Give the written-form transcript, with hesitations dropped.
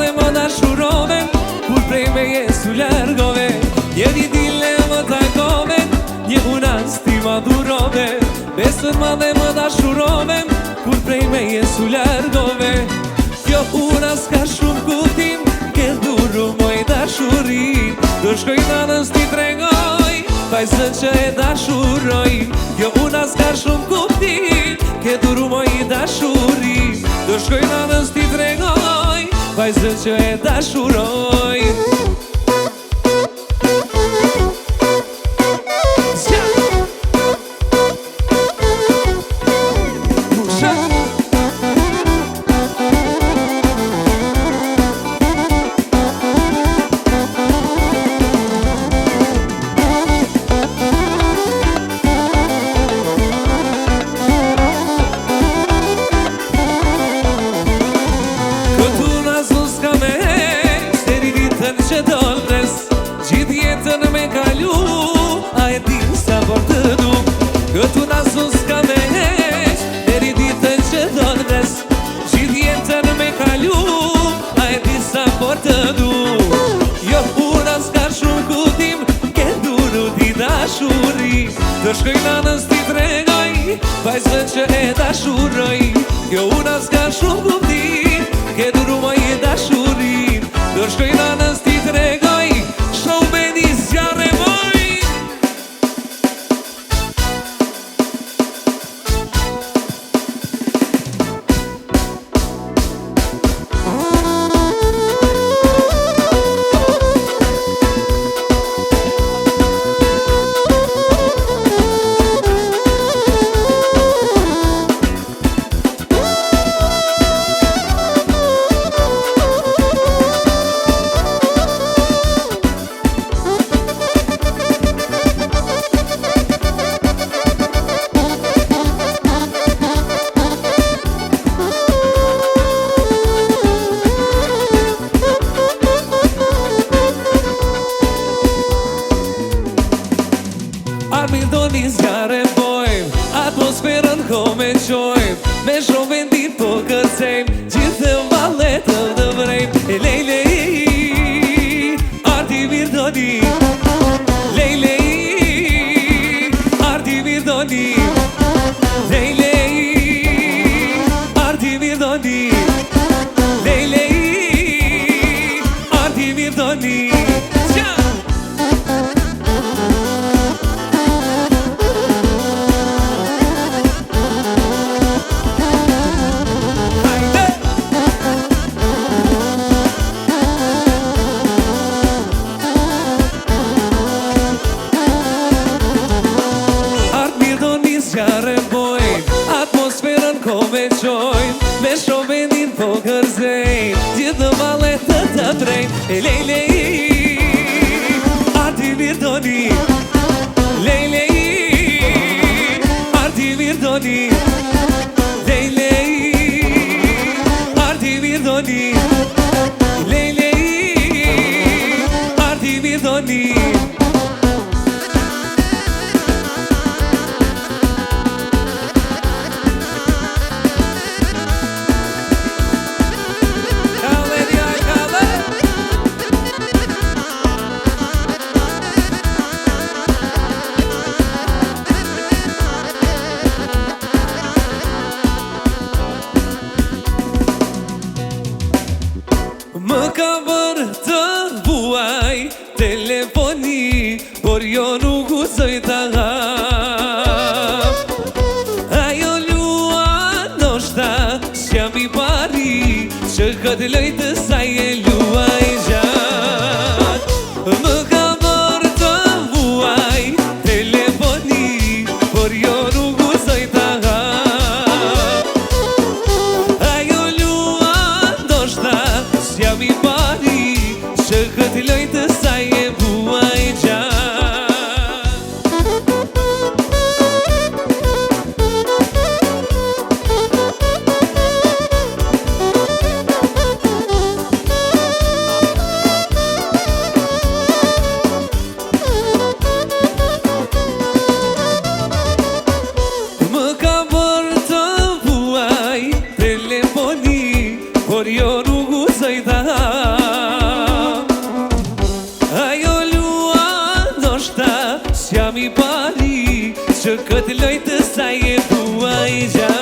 madhe më dashurove, kur prej me jesu largove. Njeri dile më takove, një unas ti ma durove. Besën madhe më dashurove, kur prej me jesu largove. Kjo unas ka shumë kuptim, ke duru moj dashuri. Do shkoj nanës ti tregoj, vajzën që e dashuroj. Kjo unas ka shumë kuptim, ke duru moj dashuri. Do shkoj nanës ti tregoj, vajzën që e dashuroj. Që dolres, gjithë jetën me kalu, a e di sa por të du. Këtu nasu s'ka me heq, deri ditën që dolres, gjithë jetën me kalu, a e di sa por të du. Jo una s'ka shumë kutim, ke duru ti dashuri. Do shkoj nanës ti tregoj, vajzën që e dashuroj. Jo una s'ka shumë kutim, ke duru moj dashuri. Do shkoj nanës ti tregoj, show beni zjarre moj. Armin do një zjarë e bojmë, atmosferën ko me qojmë. Me shumë vendit po kërcejmë, gjithë valetën të vrejmë. E lejlej, arti mirë do një. Lejlej, arti mirë do një. Lejlej, arti mirë do një. Lejlej, arti mirë do një. Atmosferën ko me qojnë, me shumë vendin po kërzejnë. Gjithë valetët të drejnë. E lejlej, arti mirë do një. Lejlej, arti mirë do një. Lejlej, arti mirë do një. Lejlej, arti mirë do një. Më ka bërë të vuaj telefoni, por jo nuk usoj të hap. Ajo lua ndoshta s'jam I pari, që këtë lojtë saj e luaj gjatë. Më ka bërë të vuaj telefoni, por jo nuk usoj të hap. Ajo lua ndoshta s'jam I pari, që këtë lojtë saj e vuaj gjatë. Më ka bërë të vuaj telefoni, por jo nuk usoj të hap. të lojtë sa je bua i gjatë